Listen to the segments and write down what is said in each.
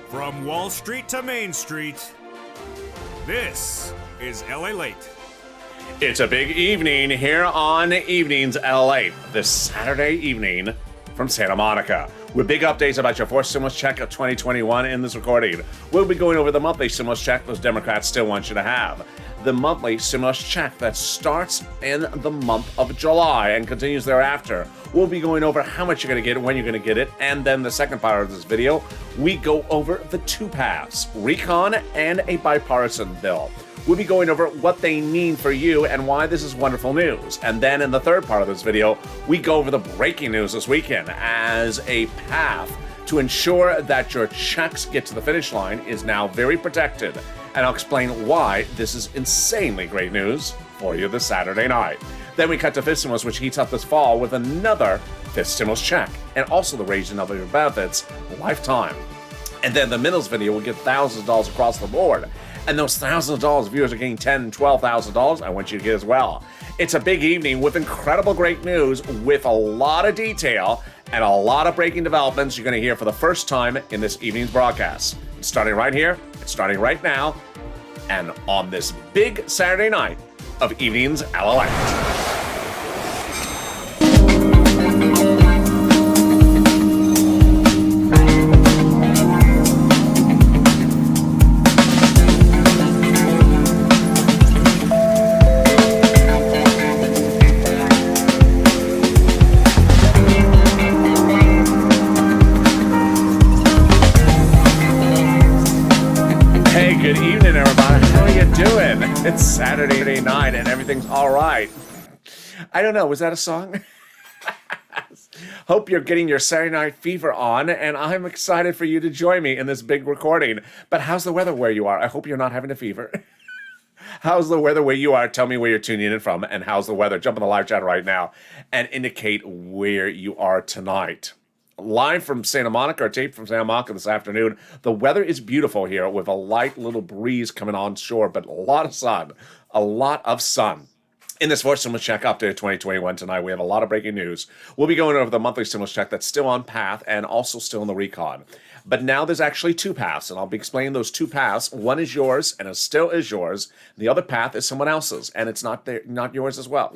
From Wall Street to Main Street, this is Lalate. It's a big evening here on Evenings LA, this Saturday evening from Santa Monica, with big updates about your fourth stimulus check of 2021 in this recording. We'll be going over the monthly stimulus check those Democrats still want you to have. The monthly stimulus check that starts in the month of July and continues thereafter. We'll be going over how much you're going to get, when you're going to get it, and then the second part of this video, we go over the two paths, recon and a bipartisan bill. We'll be going over what they mean for you and why this is wonderful news. And then in the third part of this video, we go over the breaking news this weekend as a path to ensure that your checks get to the finish line is now very protected. And I'll explain why this is insanely great news for you this Saturday night. Then we cut to fifth stimulus, which heats up this fall with another fifth stimulus check, and also the raising of your benefits lifetime. And then the middles video will get thousands of dollars across the board. And those thousands of dollars, viewers are getting $10,000, $12,000, I want you to get as well. It's a big evening with incredible great news, with a lot of detail and a lot of breaking developments you're going to hear for the first time in this evening's broadcast. It's starting right here, it's starting right now, and on this big Saturday night of Evenings Lalate. It's Saturday night and everything's all right. I don't know, was that a song? Hope you're getting your Saturday night fever on, and I'm excited for you to join me in this big recording. But how's the weather where you are? I hope you're not having a fever. How's the weather where you are? Tell me where you're tuning in from, and how's the weather? Jump in the live chat right now and indicate where you are tonight. Live from Santa Monica, or taped from Santa Monica this afternoon. The weather is beautiful here with a light little breeze coming on shore, but a lot of sun. A lot of sun. In this fourth stimulus check update of 2021 tonight, we have a lot of breaking news. We'll be going over the monthly stimulus check that's still on path and also still in the recon. But now there's actually two paths, and I'll be explaining those two paths. One is yours, and it still is yours. The other path is someone else's, and it's not yours as well.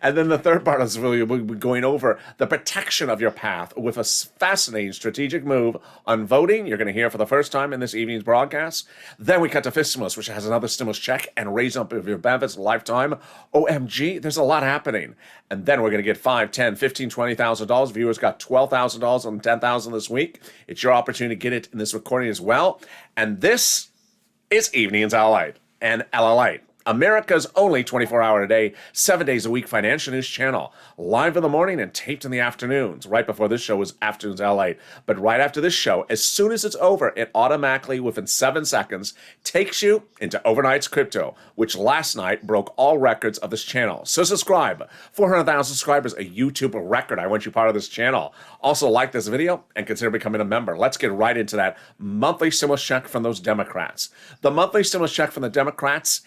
And then the third part of this video, we'll be going over the protection of your path with a fascinating strategic move on voting. You're going to hear for the first time in this evening's broadcast. Then we cut to fifth stimulus, which has another stimulus check and raise up of your benefits lifetime. OMG, there's a lot happening. And then we're going to get $5,000, $10,000, $15,000, $20,000. Viewers got $12,000 and $10,000 this week. It's your opportunity to get it in this recording as well. And this is Evenings Lalate and Lalate, America's only 24-hour-a-day, 7 days a week financial news channel. Live in the morning and taped in the afternoons. Right before this show was Afternoons LA. But right after this show, as soon as it's over, it automatically, within 7 seconds, takes you into Overnight's Crypto, which last night broke all records of this channel. So subscribe. 400,000 subscribers, a YouTube record. I want you part of this channel. Also, like this video and consider becoming a member. Let's get right into that monthly stimulus check from those Democrats. The monthly stimulus check from the Democrats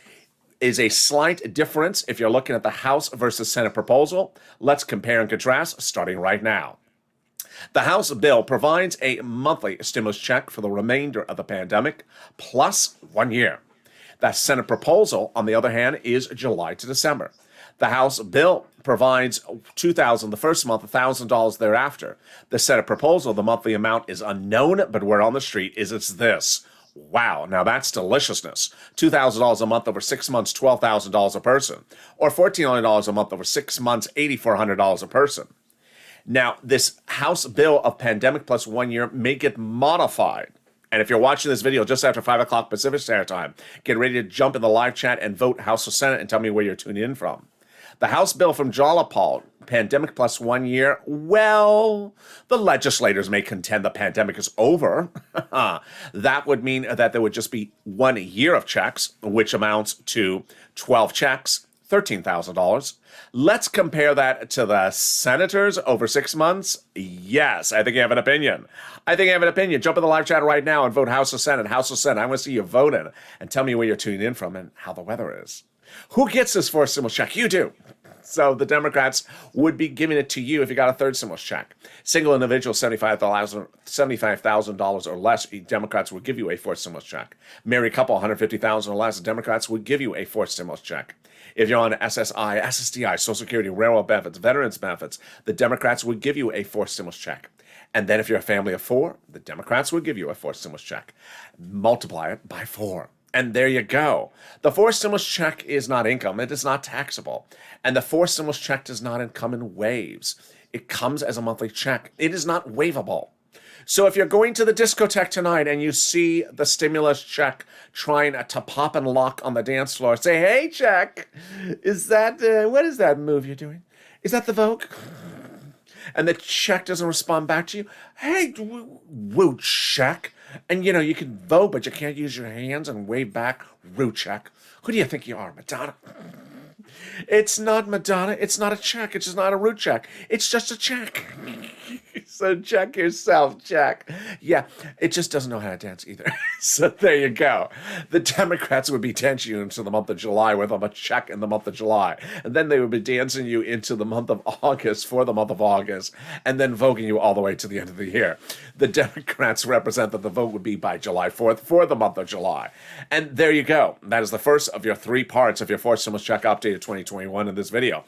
is a slight difference if you're looking at the House versus Senate proposal. Let's compare and contrast starting right now. The House bill provides a monthly stimulus check for the remainder of the pandemic, plus 1 year. The Senate proposal, on the other hand, is July to December. The House bill provides $2,000 the first month, $1,000 thereafter. The Senate proposal, the monthly amount is unknown, but word on the street is it's this. Wow, now that's deliciousness. $2,000 a month over 6 months, $12,000 a person. Or $1,400 a month over 6 months, $8,400 a person. Now, this House bill of pandemic plus 1 year may get modified. And if you're watching this video just after 5 o'clock Pacific Standard Time, get ready to jump in the live chat and vote House or Senate and tell me where you're tuning in from. The House bill from Lalate, pandemic plus 1 year, well, the legislators may contend the pandemic is over. That would mean that there would just be 1 year of checks, which amounts to 12 checks, $13,000. Let's compare that to the senators over 6 months. Yes, I think you have an opinion. Jump in the live chat right now and vote House or Senate. House or Senate. I want to see you voting and tell me where you're tuning in from and how the weather is. Who gets this fourth stimulus check? You do. So the Democrats would be giving it to you if you got a third stimulus check. Single individual, $75,000 or less, Democrats would give you a fourth stimulus check. Married couple, $150,000 or less, Democrats would give you a fourth stimulus check. If you're on SSI, SSDI, Social Security, railroad benefits, veterans benefits, the Democrats would give you a fourth stimulus check. And then if you're a family of four, the Democrats would give you a fourth stimulus check. Multiply it by 4. And there you go. The fourth stimulus check is not income. It is not taxable. And the fourth stimulus check does not come in waves. It comes as a monthly check. It is not waivable. So if you're going to the discotheque tonight and you see the stimulus check trying to pop and lock on the dance floor, say, hey, check, is that, what is that move you're doing? Is that the Vogue? And the check doesn't respond back to you. Hey, woo, check. And, you can vote, but you can't use your hands and wave back, woo, check. Who do you think you are, Madonna? It's not Madonna. It's not a check. It's just not a root check. It's just a check. So check yourself, check. Yeah, it just doesn't know how to dance either. So there you go. The Democrats would be dancing you into the month of July with a check in the month of July. And then they would be dancing you into the month of August for the month of August. And then voting you all the way to the end of the year. The Democrats represent that the vote would be by July 4th for the month of July. And there you go. That is the first of your 3 parts of your fourth stimulus check update of 2021 in this video.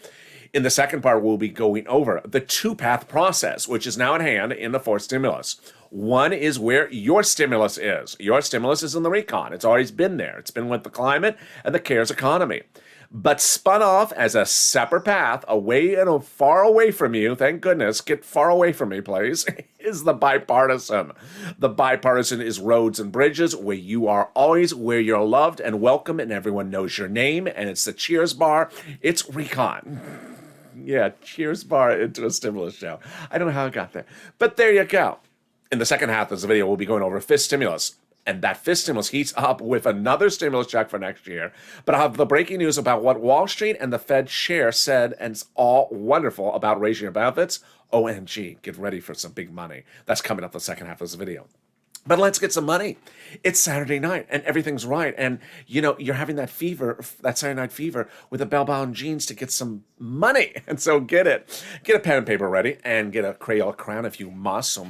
In the second part, we'll be going over the 2-path process, which is now at hand in the fourth stimulus. One is where your stimulus is. Your stimulus is in the recon. It's always been there. It's been with the climate and the CARES economy. But spun off as a separate path, away and far away from you, thank goodness, get far away from me, please, is the bipartisan. The bipartisan is roads and bridges, where you are always where you're loved and welcome and everyone knows your name, and it's the Cheers bar. It's recon. Yeah, Cheers bar into a stimulus show. I don't know how I got there. But there you go. In the second half of this video, we'll be going over fifth stimulus. And that fifth stimulus heats up with another stimulus check for next year. But I'll have the breaking news about what Wall Street and the Fed chair said, and it's all wonderful about raising your benefits. OMG, get ready for some big money. That's coming up the second half of this video. But let's get some money. It's Saturday night and everything's right. And, you're having that fever, that Saturday night fever with the bell-bound jeans to get some money. And so get it. Get a pen and paper ready and get a Crayola crown if you must, so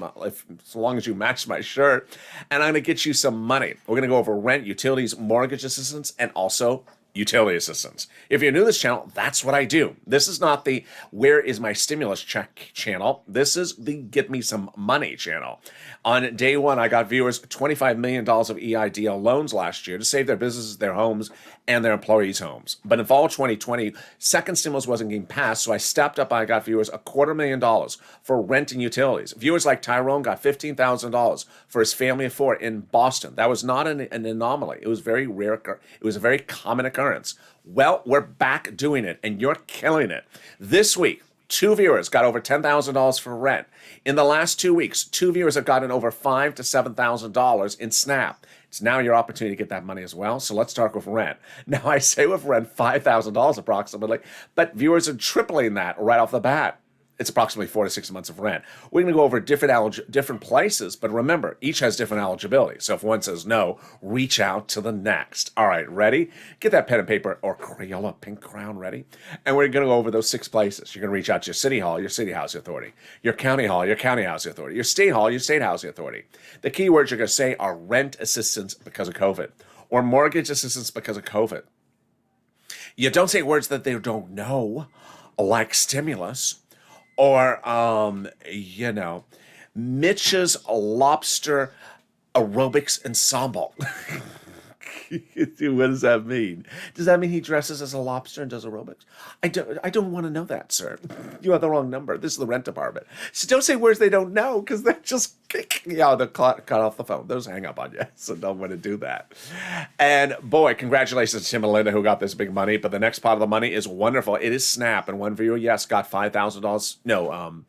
long as you match my shirt. And I'm going to get you some money. We're going to go over rent, utilities, mortgage assistance, and also utility assistance. If you're new to this channel, that's what I do. This is not the where is my stimulus check channel. This is the get me some money channel. On day one, I got viewers $25 million of EIDL loans last year to save their businesses, their homes, and their employees' homes. But in fall 2020, second stimulus wasn't getting passed, so I stepped up. I got viewers $250,000 for rent and utilities. Viewers like Tyrone got $15,000 for his family of 4 in Boston. That was not an anomaly. It was very rare. It was a very common occurrence. Well, we're back doing it, and you're killing it. This week, 2 viewers got over $10,000 for rent. In the last 2 weeks, 2 viewers have gotten over $5,000 to $7,000 in SNAP. It's now your opportunity to get that money as well. So let's start with rent. Now, I say with rent $5,000 approximately, but viewers are tripling that right off the bat. It's approximately 4 to 6 months of rent. We're going to go over different places, but remember, each has different eligibility. So if one says no, reach out to the next. All right, ready? Get that pen and paper or Crayola pink crown ready. And we're going to go over those 6 places. You're going to reach out to your city hall, your city housing authority, your county hall, your county housing authority, your state hall, your state housing authority. The key words you're going to say are rent assistance because of COVID or mortgage assistance because of COVID. You don't say words that they don't know, like stimulus, or, Mitch's Lobster Aerobics Ensemble. What does that mean? Does that mean he dresses as a lobster and does aerobics? I don't want to know that, sir. You have the wrong number. This is the rent department. So don't say words they don't know, because they're just they'll cut off the phone. Those hang up on you, so don't want to do that. And boy, congratulations to Tim and Linda who got this big money. But the next part of the money is wonderful. It is SNAP, and one viewer, yes, got $5,000. No,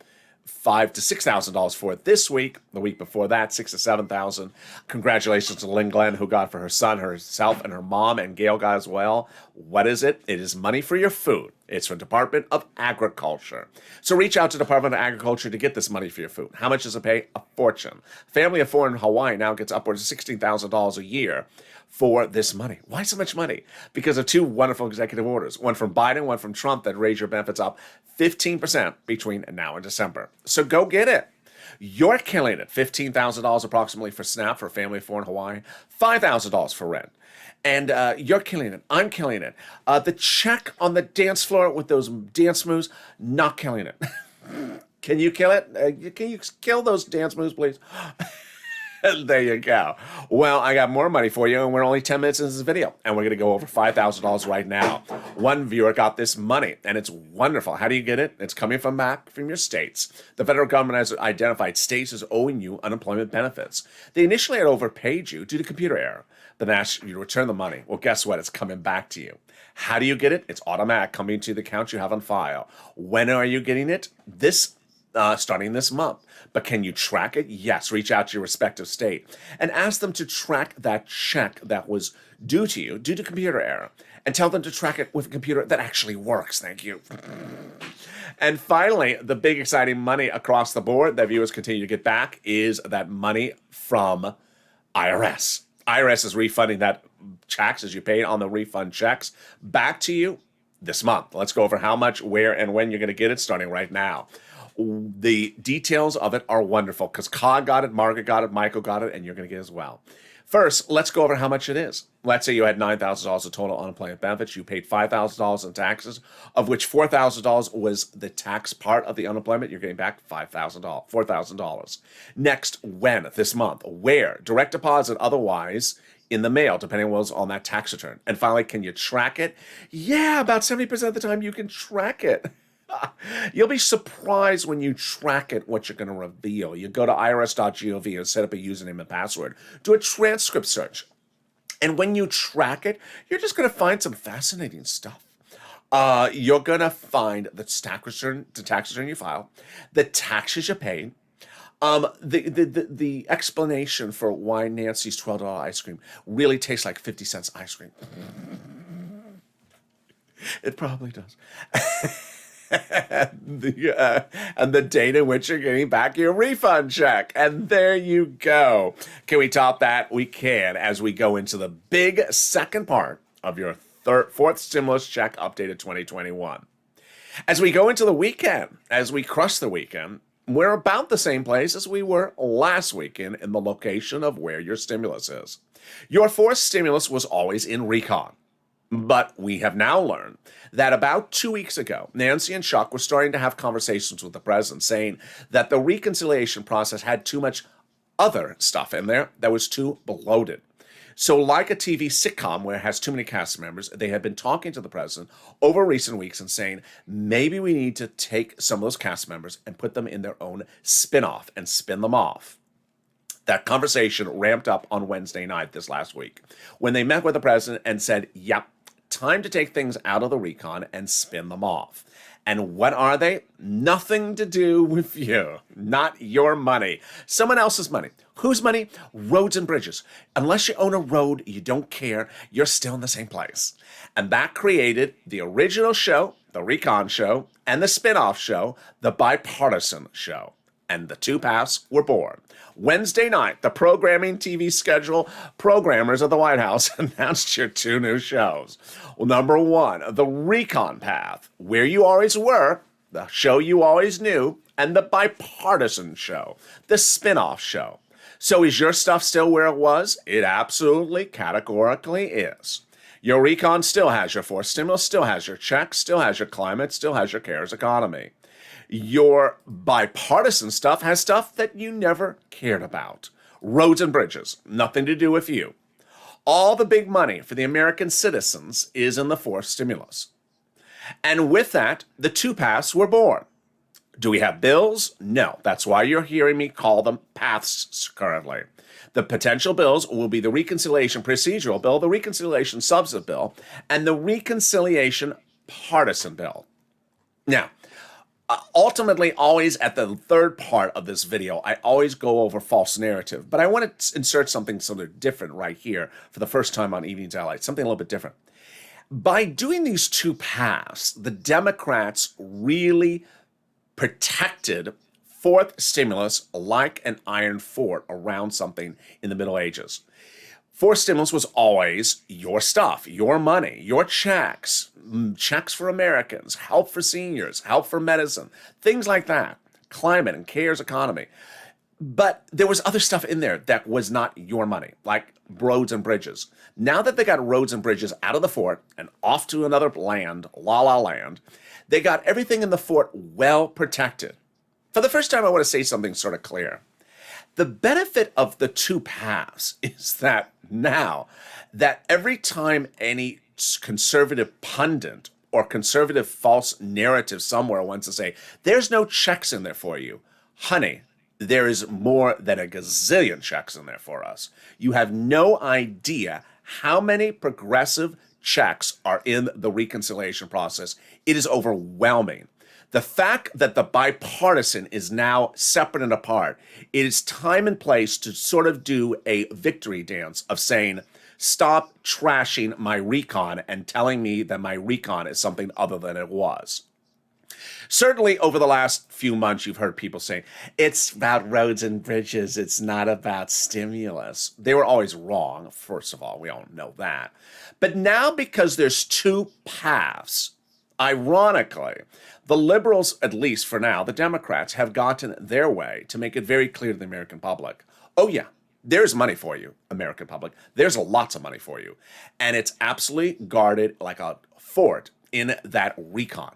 $5,000 to $6,000 for it this week. The week before that, $6,000 to $7,000. Congratulations to Lynn Glenn, who got for her son, herself, and her mom, and Gail got as well. What is it? It is money for your food. It's from Department of Agriculture. So reach out to Department of Agriculture to get this money for your food. How much does it pay? A fortune. A family of four in Hawaii now gets upwards of $16,000 a year for this money. Why so much money? Because of two wonderful executive orders, one from Biden, one from Trump, that raise your benefits up 15% between now and December. So go get it. You're killing it. $15,000 approximately for SNAP for a family of four in Hawaii, $5,000 for rent. And you're killing it. I'm killing it. The check on the dance floor with those dance moves, not killing it. Can you kill it? Can you kill those dance moves, please? There you go. Well, I got more money for you, and we're only 10 minutes into this video, and we're going to go over $5,000 right now. One viewer got this money, and it's wonderful. How do you get it? It's coming from back from your states. The federal government has identified states as owing you unemployment benefits. They initially had overpaid you due to computer error, but then asked you to return the money. Well, guess what? It's coming back to you. How do you get it? It's automatic, coming to the account you have on file. When are you getting it? Starting this month. But can you track it? Yes. Reach out to your respective state and ask them to track that check that was due to you due to computer error, and tell them to track it with a computer that actually works. Thank you. And finally, the big exciting money across the board that viewers continue to get back is that money from IRS. IRS is refunding that taxes you paid on the refund checks back to you this month. Let's go over how much, where, and when you're going to get it starting right now. The details of it are wonderful because Ka got it, Margaret got it, Michael got it, and you're going to get it as well. First, let's go over how much it is. Let's say you had $9,000 of total unemployment benefits. You paid $5,000 in taxes, of which $4,000 was the tax part of the unemployment. You're getting back $4,000. Next, when? This month. Where? Direct deposit, otherwise in the mail, depending on what's on that tax return. And finally, can you track it? Yeah, about 70% of the time you can track it. You'll be surprised when you track it what you're going to reveal. You go to irs.gov and set up a username and password. Do a transcript search. And when you track it, you're just going to find some fascinating stuff. You're going to find the tax return you file, the taxes you paid, the explanation for why Nancy's $12 ice cream really tastes like 50 cents ice cream. It probably does. And the date in which you're getting back your refund check. And there you go. Can we top that? We can, as we go into the big second part of your fourth stimulus check updated 2021. As we go into the weekend, as we crush the weekend, we're about the same place as we were last weekend in the location of where your stimulus is. Your fourth stimulus was always in recon. But we have now learned that about 2 weeks ago, Nancy and Chuck were starting to have conversations with the president saying that the reconciliation process had too much other stuff in there that was too bloated. So like a TV sitcom where it has too many cast members, they had been talking to the president over recent weeks and saying, maybe we need to take some of those cast members and put them in their own spin-off and spin them off. That conversation ramped up on Wednesday night this last week when they met with the president and said, yep, time to take things out of the recon and spin them off. And what are they? Nothing to do with you. Not your money. Someone else's money. Whose money? Roads and bridges. Unless you own a road, you don't care. You're still in the same place. And that created the original show, the recon show, and the spin-off show, the bipartisan show. And the two paths were born. Wednesday night, the programming TV schedule programmers at the White House announced your two new shows. Well, number one, the Recon Path, where you always were, the show you always knew, and the bipartisan show, the spin-off show. So is your stuff still where it was? It absolutely, categorically is. Your Recon still has your fourth stimulus, still has your checks, still has your climate, still has your CARES economy. Your bipartisan stuff has stuff that you never cared about. Roads and bridges, nothing to do with you. All the big money for the American citizens is in the fourth stimulus. And with that, the two paths were born. Do we have bills? No. That's why you're hearing me call them paths currently. The potential bills will be the reconciliation procedural bill, the reconciliation substantive bill, and the reconciliation partisan bill. Now, ultimately, always at the third part of this video, I always go over false narrative, but I want to insert something sort of different right here for the first time on Evening's Allies, something a little bit different. By doing these two paths, the Democrats really protected fourth stimulus like an iron fort around something in the Middle Ages. Fourth stimulus was always your stuff, your money, your checks, checks for Americans, help for seniors, help for medicine, things like that, climate and cares economy. But there was other stuff in there that was not your money, like roads and bridges. Now that they got roads and bridges out of the fort and off to another land, la la land, they got everything in the fort well protected. For the first time, I want to say something sort of clear. The benefit of the two paths is that now that every time any conservative pundit or conservative false narrative somewhere wants to say, there's no checks in there for you, honey, there is more than a gazillion checks in there for us. You have no idea how many progressive checks are in the reconciliation process. It is overwhelming. The fact that the bipartisan is now separate and apart, it is time and place to sort of do a victory dance of saying, stop trashing my recon and telling me that my recon is something other than it was. Certainly over the last few months, you've heard people say, it's about roads and bridges, it's not about stimulus. They were always wrong, first of all, we all know that. But now because there's two paths, ironically, the liberals, at least for now, the Democrats, have gotten their way to make it very clear to the American public. Oh yeah, there's money for you, American public. There's lots of money for you. And it's absolutely guarded like a fort in that recon.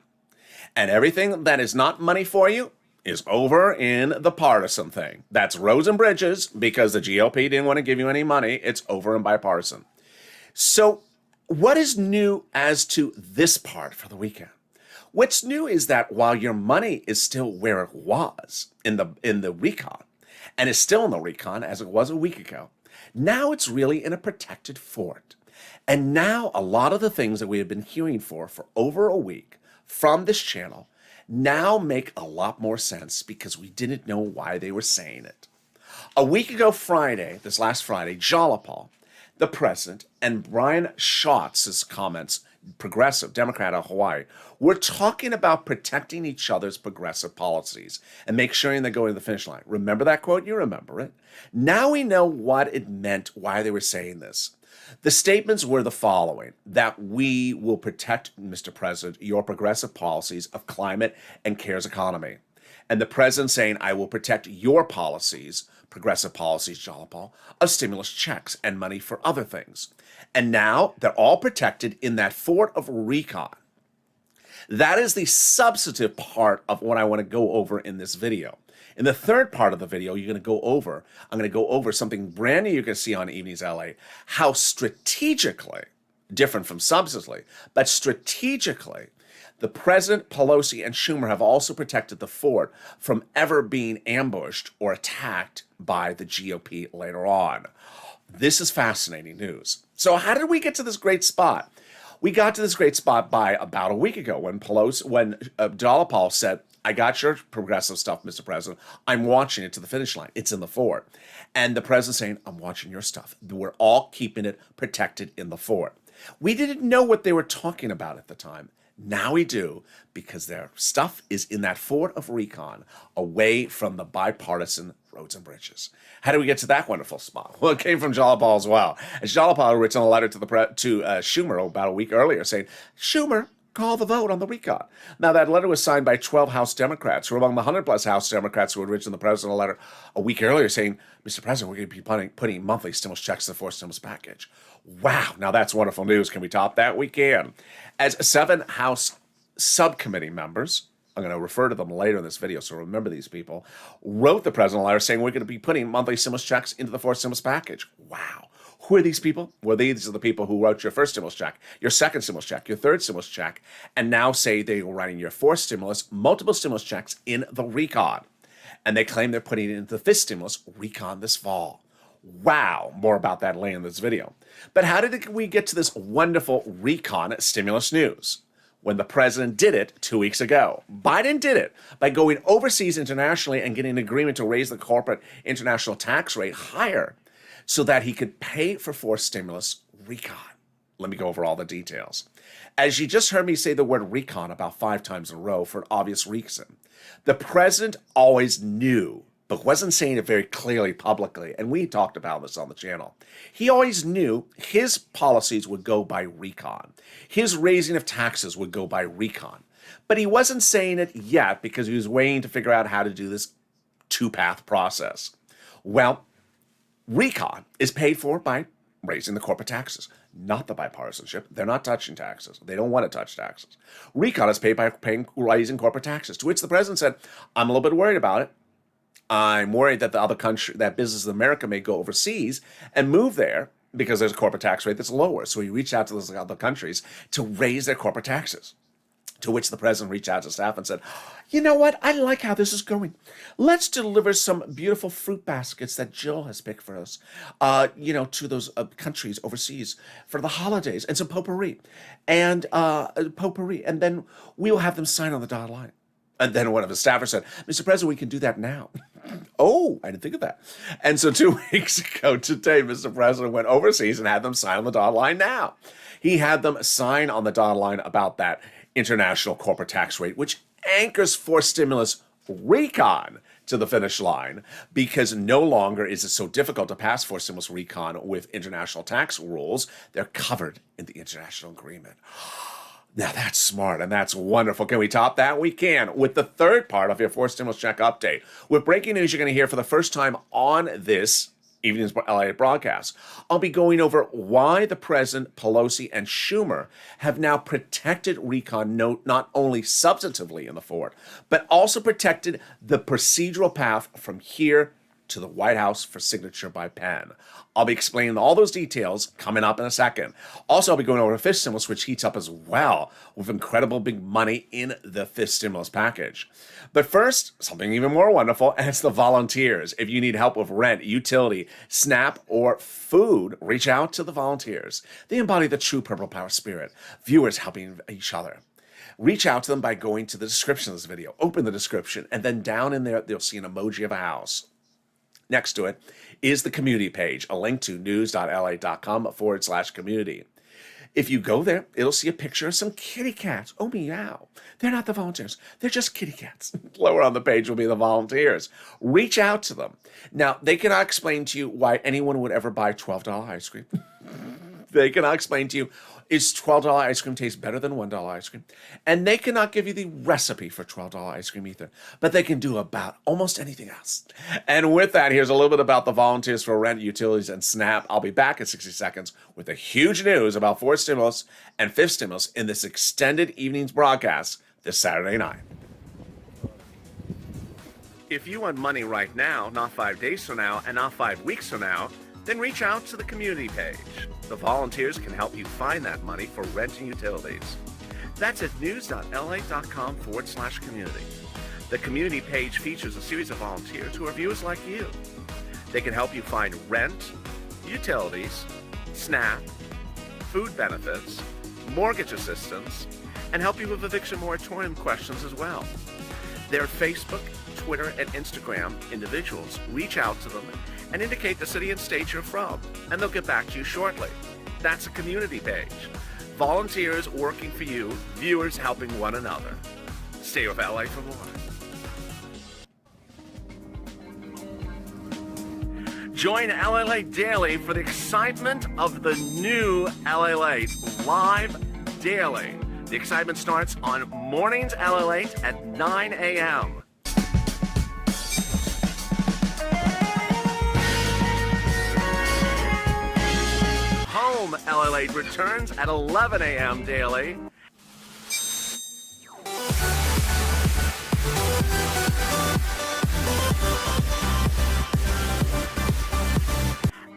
And everything that is not money for you is over in the partisan thing. That's roads and bridges, because the GOP didn't want to give you any money. It's over in bipartisan. So what is new as to this part for the weekend? What's new is that while your money is still where it was in the recon, and is still in the recon as it was a week ago, now it's really in a protected fort. And now a lot of the things that we have been hearing for over a week from this channel now make a lot more sense because we didn't know why they were saying it. A week ago Friday, this last Friday, Jalapal, the president, and Brian Schatz's comments, progressive Democrat of Hawaii, were talking about protecting each other's progressive policies and make sure they go to the finish line. Remember that quote? You remember it. Now we know what it meant, why they were saying this. The statements were the following, that we will protect, Mr. President, your progressive policies of climate and cares economy. And the president saying, I will protect your policies, progressive policies, Jalapal, of stimulus checks and money for other things. And now they're all protected in that fort of recon. That is the substantive part of what I want to go over in this video. In the third part of the video, I'm going to go over something brand new you can see on Evenings LA, how strategically, different from substantively, but strategically, the President, Pelosi, and Schumer have also protected the fort from ever being ambushed or attacked by the GOP later on. This is fascinating news. So how did we get to this great spot? We got to this great spot by about a week ago when Jalapal said, I got your progressive stuff, Mr. President. I'm watching it to the finish line. It's in the fort. And the president saying, I'm watching your stuff. We're all keeping it protected in the fort. We didn't know what they were talking about at the time. Now we do, because their stuff is in that fort of recon, away from the bipartisan roads and bridges. How do we get to that wonderful spot? Well, it came from Jalapal as well. As Jalapal had written a letter to Schumer about a week earlier saying, Schumer, call the vote on the recon. Now, that letter was signed by 12 House Democrats, who were among the 100-plus House Democrats who had written the president a letter a week earlier saying, Mr. President, we're going to be putting monthly stimulus checks in the fourth stimulus package. Wow, now that's wonderful news. Can we top that? We can. As 7 House subcommittee members, I'm going to refer to them later in this video, so remember these people, wrote the president a letter saying we're going to be putting monthly stimulus checks into the fourth stimulus package. Wow. Who are these people? Well, these are the people who wrote your first stimulus check, your second stimulus check, your third stimulus check, and now say they were writing your fourth stimulus, multiple stimulus checks in the recon. And they claim they're putting it into the fifth stimulus recon this fall. Wow, more about that later in this video. But how did we get to this wonderful recon stimulus news? When the president did it 2 weeks ago. Biden did it by going overseas internationally and getting an agreement to raise the corporate international tax rate higher so that he could pay for fourth stimulus recon. Let me go over all the details. As you just heard me say the word recon about 5 times in a row for an obvious reason, the president always knew, but wasn't saying it very clearly publicly, and we talked about this on the channel. He always knew his policies would go by recon. His raising of taxes would go by recon. But he wasn't saying it yet because he was waiting to figure out how to do this two-path process. Well, recon is paid for by raising the corporate taxes, not the bipartisanship. They're not touching taxes. They don't want to touch taxes. Recon is paid by raising corporate taxes, to which the president said, I'm a little bit worried about it. I'm worried that the other country, that business in America may go overseas and move there because there's a corporate tax rate that's lower. So he reached out to those other countries to raise their corporate taxes. To which the president reached out to staff and said, you know what? I like how this is going. Let's deliver some beautiful fruit baskets that Jill has picked for us, to those countries overseas for the holidays, and some potpourri. And then we'll have them sign on the dotted line. And then one of his staffers said, Mr. President, we can do that now. Oh, I didn't think of that. And so 2 weeks ago today, Mr. President went overseas and had them sign on the dotted line now. He had them sign on the dotted line about that international corporate tax rate, which anchors forced stimulus recon to the finish line, because no longer is it so difficult to pass forced stimulus recon with international tax rules. They're covered in the international agreement. Now that's smart and that's wonderful. Can we top that? We can, with the third part of your forced stimulus check update. With breaking news you're going to hear for the first time on this evening's Lalate broadcast. I'll be going over why the President, Pelosi, and Schumer have now protected recon not only substantively in the fort, but also protected the procedural path from here to the White House for signature by pen. I'll be explaining all those details coming up in a second. Also, I'll be going over fifth stimulus, which heats up as well, with incredible big money in the fifth stimulus package. But first, something even more wonderful, and it's the volunteers. If you need help with rent, utility, SNAP, or food, reach out to the volunteers. They embody the true Purple Power spirit, viewers helping each other. Reach out to them by going to the description of this video. Open the description, and then down in there, you'll see an emoji of a house. Next to it is the community page, a link to news.la.com/community. If you go there, it'll see a picture of some kitty cats. Oh, meow. They're not the volunteers. They're just kitty cats. Lower on the page will be the volunteers. Reach out to them. Now, they cannot explain to you why anyone would ever buy $12 ice cream. They cannot explain to you, is $12 ice cream taste better than $1 ice cream? And they cannot give you the recipe for $12 ice cream either, but they can do about almost anything else. And with that, here's a little bit about the volunteers for rent, utilities, and SNAP. I'll be back in 60 seconds with the huge news about fourth stimulus and fifth stimulus in this extended evening's broadcast this Saturday night. If you want money right now, not 5 days from now, and not 5 weeks from now, then reach out to the community page. The volunteers can help you find that money for rent and utilities. That's at news.la.com/community. The community page features a series of volunteers who are viewers like you. They can help you find rent, utilities, SNAP, food benefits, mortgage assistance, and help you with eviction moratorium questions as well. They're Facebook, Twitter, and Instagram individuals. Reach out to them and indicate the city and state you're from, and they'll get back to you shortly. That's a community page. Volunteers working for you, viewers helping one another. Stay with LA for more. Join LA Daily for the excitement of the new LA live daily. The excitement starts on mornings LA at 9 a.m. Home LA returns at 11 a.m. daily.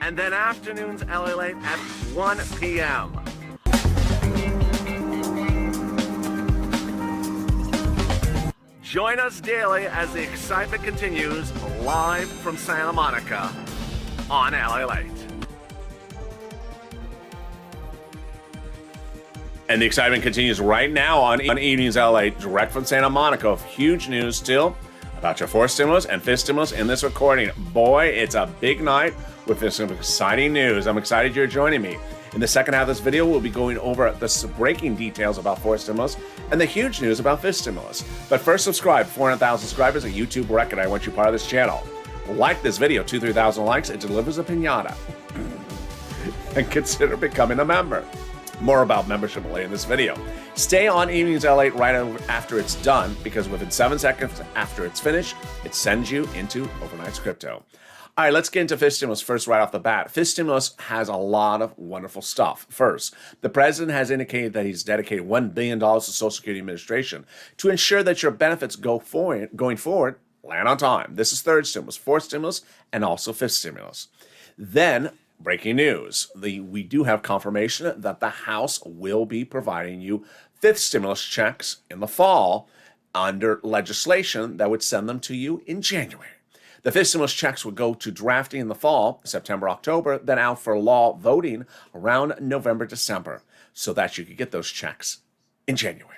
And then afternoons LA at 1 p.m. Join us daily as the excitement continues live from Santa Monica on LA Late. And the excitement continues right now on Evenings LA, direct from Santa Monica. Huge news still about your fourth stimulus and fifth stimulus in this recording. Boy, it's a big night with this exciting news. I'm excited you're joining me. In the second half of this video, we'll be going over the breaking details about fourth stimulus and the huge news about fifth stimulus. But first, subscribe. 400,000 subscribers, a YouTube record. I want you part of this channel. Like this video, 2,000-3,000 likes, it delivers a piñata. And consider becoming a member. More about membership later in this video. Stay on Evenings Lalate right after it's done, because within 7 seconds after it's finished, it sends you into overnight crypto. All right, let's get into fifth stimulus first right off the bat. Fifth stimulus has a lot of wonderful stuff. First, the president has indicated that he's dedicated $1 billion to Social Security Administration to ensure that your benefits going forward land on time. This is third stimulus, fourth stimulus, and also fifth stimulus. Then, breaking news. We do have confirmation that the House will be providing you fifth stimulus checks in the fall under legislation that would send them to you in January. The fifth stimulus checks would go to drafting in the fall, September, October, then out for law voting around November, December, so that you could get those checks in January.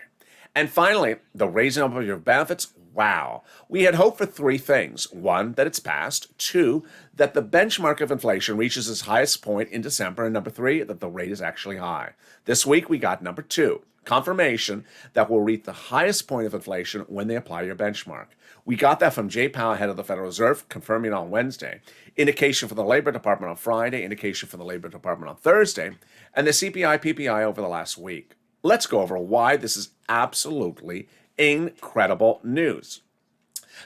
And finally, the raising up of your benefits. Wow. We had hoped for three things. One, that it's passed. Two, that the benchmark of inflation reaches its highest point in December. And number three, that the rate is actually high. This week, we got number two, confirmation that we'll reach the highest point of inflation when they apply your benchmark. We got that from Jay Powell, head of the Federal Reserve, confirming on Wednesday. Indication from the Labor Department on Friday, indication from the Labor Department on Thursday, and the CPI PPI over the last week. Let's go over why this is absolutely incredible news.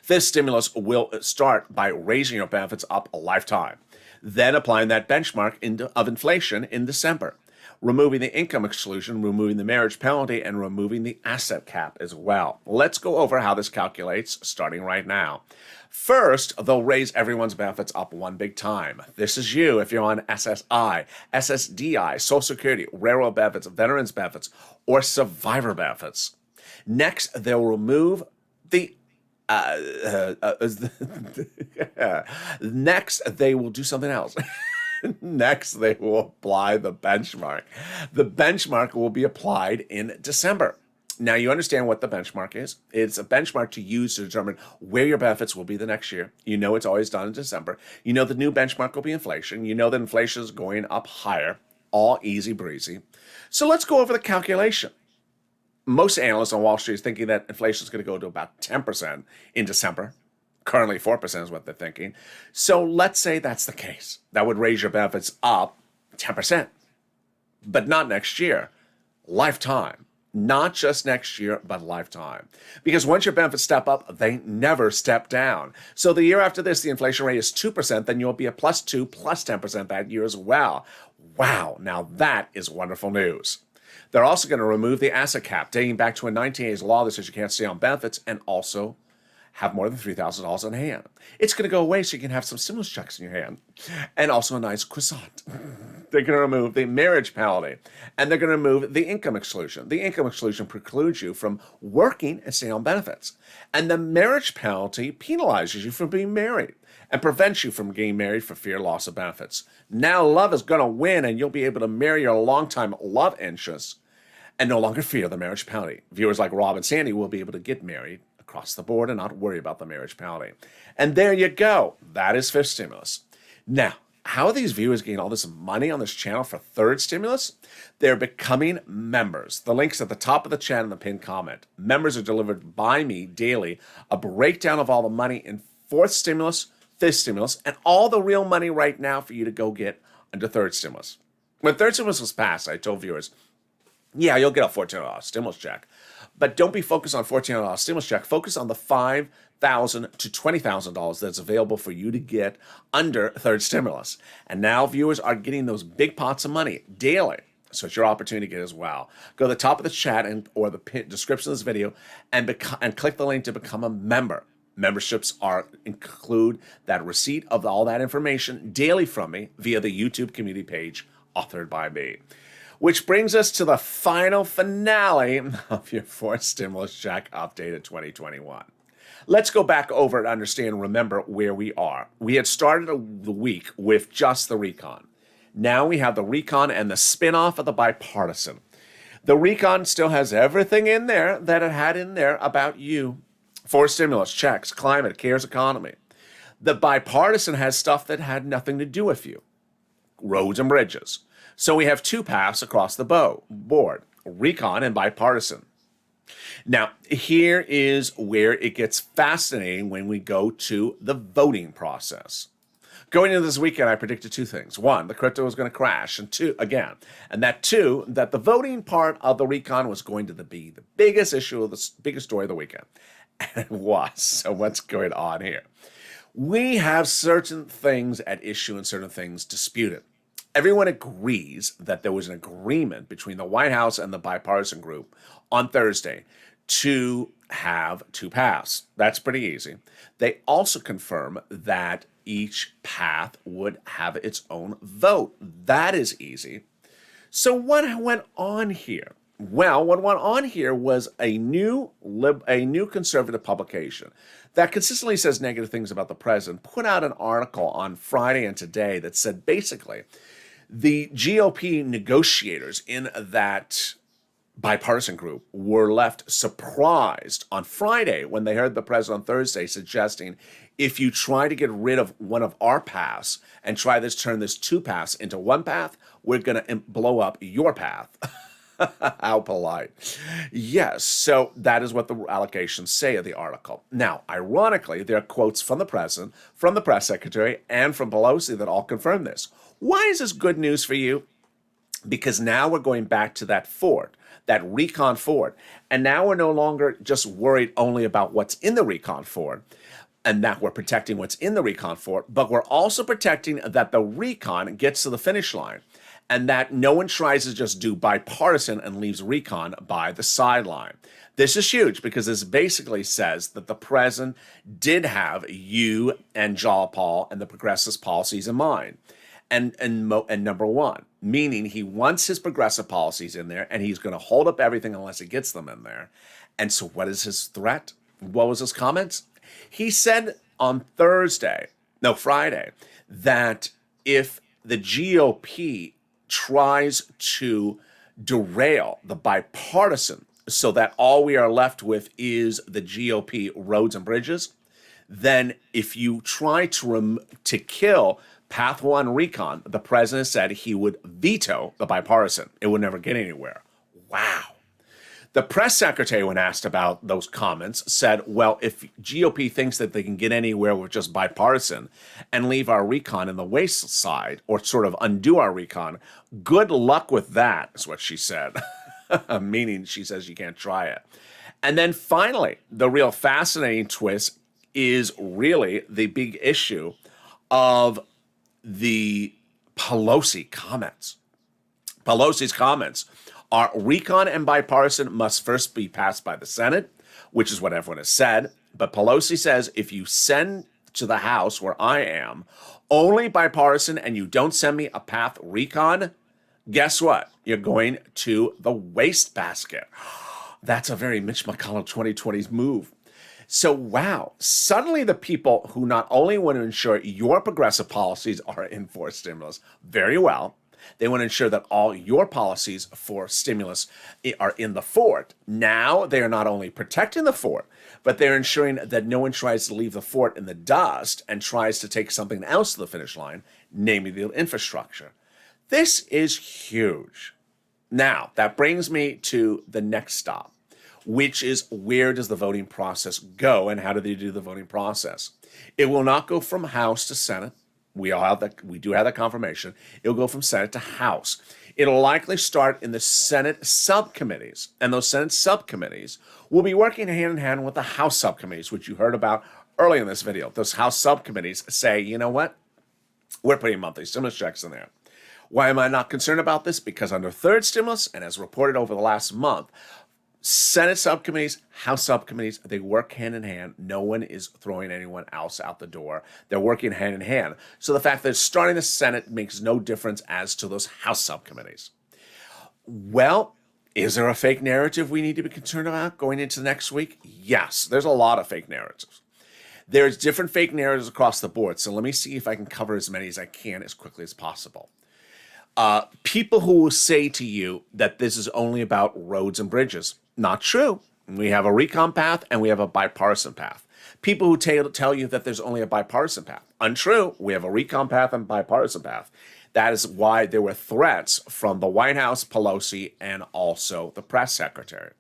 Fifth stimulus will start by raising your benefits up a lifetime, then applying that benchmark of inflation in December, removing the income exclusion, removing the marriage penalty, and removing the asset cap as well. Let's go over how this calculates starting right now. First, they'll raise everyone's benefits up one big time. This is you if you're on SSI, SSDI, Social Security, railroad benefits, veterans benefits, or survivor benefits. Next, they'll remove the next, they will do something else. Next, they will apply the benchmark. The benchmark will be applied in December. Now, you understand what the benchmark is. It's a benchmark to use to determine where your benefits will be the next year. You know it's always done in December. You know the new benchmark will be inflation. You know that inflation is going up higher. All easy breezy. So let's go over the calculation. Most analysts on Wall Street is thinking that inflation is going to go to about 10% in December. Currently, 4% is what they're thinking. So let's say that's the case. That would raise your benefits up 10%. But not next year. Lifetime. Not just next year, but lifetime. Because once your benefits step up, they never step down. So the year after this, the inflation rate is 2%, then you'll be a +2, +10% that year as well. Wow, now that is wonderful news. They're also going to remove the asset cap, dating back to a 1980s law that says you can't stay on benefits and also have more than $3,000 in hand. It's going to go away so you can have some stimulus checks in your hand and also a nice croissant. They're going to remove the marriage penalty and they're going to remove the income exclusion. The income exclusion precludes you from working and staying on benefits. And the marriage penalty penalizes you for being married and prevents you from getting married for fear of loss of benefits. Now love is going to win and you'll be able to marry your longtime love interests and no longer fear the marriage penalty. Viewers like Rob and Sandy will be able to get married across the board and not worry about the marriage penalty. And there you go. That is fifth stimulus. Now, how are these viewers getting all this money on this channel for third stimulus? They're becoming members. The link's at the top of the chat in the pinned comment. Members are delivered by me daily, a breakdown of all the money in fourth stimulus, fifth stimulus, and all the real money right now for you to go get under third stimulus. When third stimulus was passed, I told viewers, yeah, you'll get a $1,400 stimulus check. But don't be focused on $1,400 stimulus check. Focus on the $5,000 to $20,000 that's available for you to get under third stimulus. And now viewers are getting those big pots of money daily. So it's your opportunity to get as well. Go to the top of the chat or the description of this video and click the link to become a member. Memberships include that receipt of all that information daily from me via the YouTube community page authored by me. Which brings us to the final finale of your fourth stimulus check updated 2021. Let's go back over and understand and remember where we are. We had started the week with just the recon. Now we have the recon and the spin-off of the bipartisan. The recon still has everything in there that it had in there about you. Fourth stimulus, checks, climate, cares, economy. The bipartisan has stuff that had nothing to do with you. roads and bridges. So we have two paths across the board, recon and bipartisan. Now, here is where it gets fascinating when we go to the voting process. Going into this weekend, I predicted two things. One, the crypto was going to crash, and two, that the voting part of the recon was going to be the biggest issue, the biggest story of the weekend. And it was. So what's going on here? We have certain things at issue and certain things disputed. Everyone agrees that there was an agreement between the White House and the bipartisan group on Thursday to have two paths. That's pretty easy. They also confirm that each path would have its own vote. That is easy. So what went on here? Well, what went on here was a new conservative publication that consistently says negative things about the president put out an article on Friday and today that said basically the GOP negotiators in that bipartisan group were left surprised on Friday when they heard the president on Thursday suggesting if you try to get rid of one of our paths and turn this two paths into one path, we're going to blow up your path. How polite. Yes, so that is what the allegations say of the article. Now, ironically, there are quotes from the president, from the press secretary, and from Pelosi that all confirm this. Why is this good news for you? Because now we're going back to that fort, that recon fort, and now we're no longer just worried only about what's in the recon fort, and that we're protecting what's in the recon fort, but we're also protecting that the recon gets to the finish line, and that no one tries to just do bipartisan and leaves recon by the sideline. This is huge because this basically says that the president did have you and Jalapal and the progressives policies in mind. And number one, meaning he wants his progressive policies in there and he's going to hold up everything unless he gets them in there. And so what is his threat? What was his comments? He said on Friday, that if the GOP tries to derail the bipartisan so that all we are left with is the GOP roads and bridges, then if you try to kill Path 1 recon, the president said he would veto the bipartisan. It would never get anywhere. Wow. The press secretary, when asked about those comments, said, well, if GOP thinks that they can get anywhere with just bipartisan and leave our recon in the wayside or sort of undo our recon, good luck with that, is what she said. Meaning she says you can't try it. And then finally, the real fascinating twist is really the big issue of the Pelosi comments. Pelosi's comments are recon and bipartisan must first be passed by the Senate, which is what everyone has said. But Pelosi says if you send to the House, where I am, only bipartisan and you don't send me a path recon, guess what? You're going to the wastebasket. That's a very Mitch McConnell 2020s move. So, wow, suddenly the people who not only want to ensure your progressive policies are in for stimulus very well, they want to ensure that all your policies for stimulus are in the fort. Now they are not only protecting the fort, but they're ensuring that no one tries to leave the fort in the dust and tries to take something else to the finish line, namely the infrastructure. This is huge. Now, that brings me to the next stop, which is where does the voting process go and how do they do the voting process? It will not go from House to Senate. We do have that confirmation. It'll go from Senate to House. It'll likely start in the Senate subcommittees, and those Senate subcommittees will be working hand in hand with the House subcommittees, which you heard about earlier in this video. Those House subcommittees say, you know what? We're putting monthly stimulus checks in there. Why am I not concerned about this? Because under third stimulus, and as reported over the last month, Senate subcommittees, House subcommittees, they work hand in hand. No one is throwing anyone else out the door. They're working hand in hand. So the fact that it's starting the Senate makes no difference as to those House subcommittees. Well, is there a fake narrative we need to be concerned about going into next week? Yes, there's a lot of fake narratives. There's different fake narratives across the board. So let me see if I can cover as many as I can as quickly as possible. People who will say to you that this is only about roads and bridges. Not true. We have a recon path and we have a bipartisan path. People who tell you that there's only a bipartisan path. Untrue. We have a recon path and bipartisan path. That is why there were threats from the White House, Pelosi, and also the press secretary.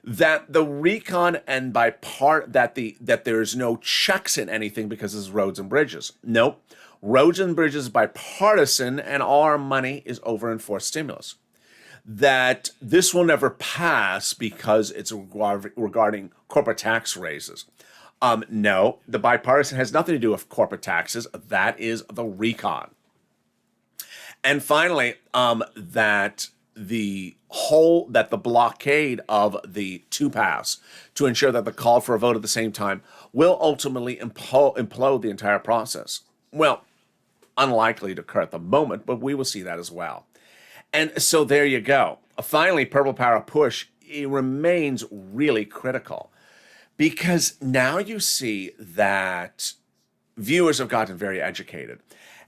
That the recon and that there's no checks in anything because it's roads and bridges. Nope. Roads and bridges is bipartisan, and all our money is over in forced stimulus. That this will never pass because it's regarding corporate tax raises. No, the bipartisan has nothing to do with corporate taxes. That is the recon. And finally, that the blockade of the two paths to ensure that the call for a vote at the same time will ultimately implode the entire process. Well, unlikely to occur at the moment, but we will see that as well. And so there you go. Finally, Purple Power push, it remains really critical because now you see that viewers have gotten very educated.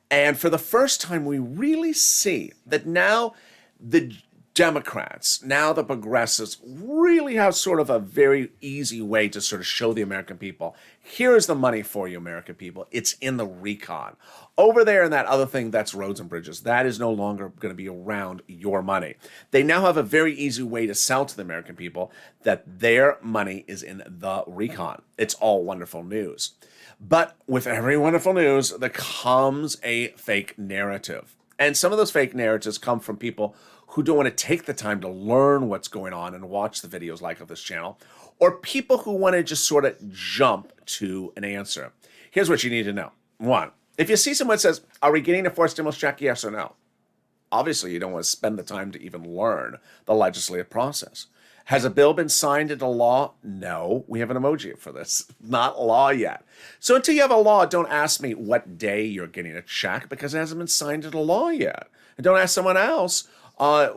And for the first time, we really see that now the Democrats, now the progressives, really have sort of a very easy way to sort of show the American people, here is the money for you, American people. It's in the recon. Over there in that other thing, that's roads and bridges. That is no longer going to be around your money. They now have a very easy way to sell to the American people that their money is in the recon. It's all wonderful news. But with every wonderful news, there comes a fake narrative. And some of those fake narratives come from people who don't want to take the time to learn what's going on and watch the videos like of this channel, or people who want to just sort of jump to an answer. Here's what you need to know. One, if you see someone that says, are we getting a forced stimulus check, yes or no? Obviously, you don't want to spend the time to even learn the legislative process. Has a bill been signed into law? No, we have an emoji for this. Not law yet. So until you have a law, don't ask me what day you're getting a check because it hasn't been signed into law yet. And don't ask someone else, are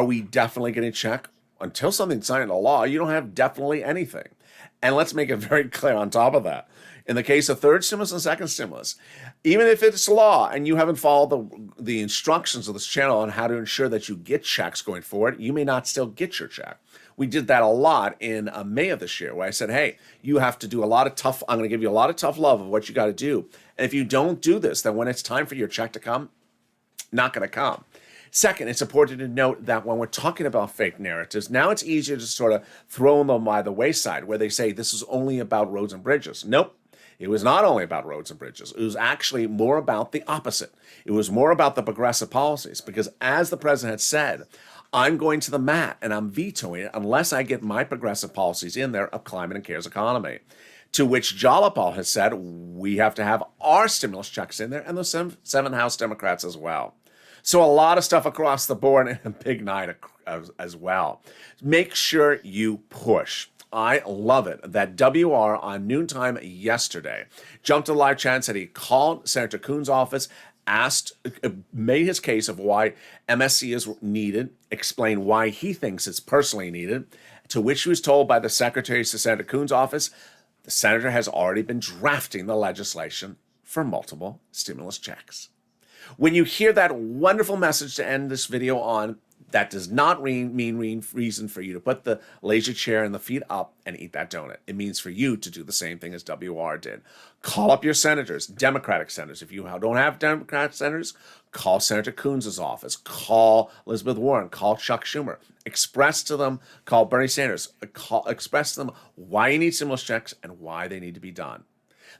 we definitely getting a check? Until something's signed into law, you don't have definitely anything. And let's make it very clear on top of that. In the case of third stimulus and second stimulus, even if it's law and you haven't followed the instructions of this channel on how to ensure that you get checks going forward, you may not still get your check. We did that a lot in May of this year where I said, hey, you have to do I'm going to give you a lot of tough love of what you got to do. And if you don't do this, then when it's time for your check to come, not going to come. Second, it's important to note that when we're talking about fake narratives, now it's easier to sort of throw them by the wayside where they say this is only about roads and bridges. Nope. It was not only about roads and bridges. It was actually more about the opposite. It was more about the progressive policies because as the president had said, I'm going to the mat and I'm vetoing it unless I get my progressive policies in there of climate and cares economy. To which Jalapal has said we have to have our stimulus checks in there and those seven House Democrats as well. So a lot of stuff across the board and a big night as well. Make sure you push. I love it that WR on noontime yesterday jumped to live chat and said he called Senator Coon's office, made his case of why MSC is needed, explained why he thinks it's personally needed, to which he was told by the secretary to Senator Coon's office, the senator has already been drafting the legislation for multiple stimulus checks. When you hear that wonderful message to end this video on, that does not mean reason for you to put the lazy chair and the feet up and eat that donut. It means for you to do the same thing as WR did. Call up your senators, Democratic senators. If you don't have Democratic senators, call Senator Coons' office. Call Elizabeth Warren. Call Chuck Schumer. Express to them, call Bernie Sanders. Express to them why you need stimulus checks and why they need to be done.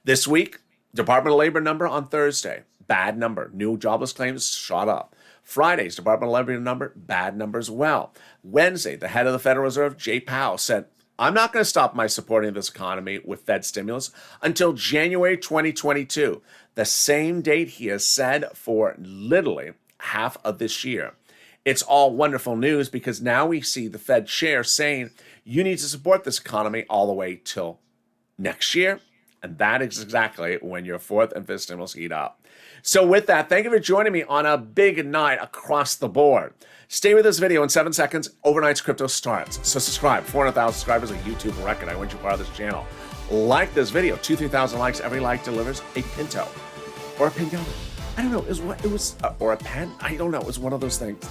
This week, Department of Labor number on Thursday. Bad number. New jobless claims shot up. Friday's Department of Labor number, bad number as well. Wednesday, the head of the Federal Reserve, Jay Powell, said, I'm not going to stop my supporting this economy with Fed stimulus until January 2022, the same date he has said for literally half of this year. It's all wonderful news because now we see the Fed chair saying you need to support this economy all the way till next year. And that is exactly when your fourth and fifth stimulus heat up. So with that, thank you for joining me on a big night across the board. Stay with this video in 7 seconds. Overnight's crypto starts. So subscribe. 400,000 subscribers, a YouTube record. I want you part of this channel. Like this video. 2,000-3,000 likes. Every like delivers a pinto or a pinata. I don't know. Or a pen. I don't know. It's one of those things.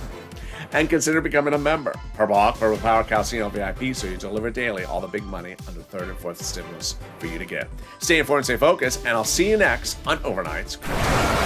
and consider becoming a member. Per block, per Power Casino VIP, so you deliver daily all the big money on the third and fourth stimulus for you to get. Stay informed, stay focused, and I'll see you next on Overnights.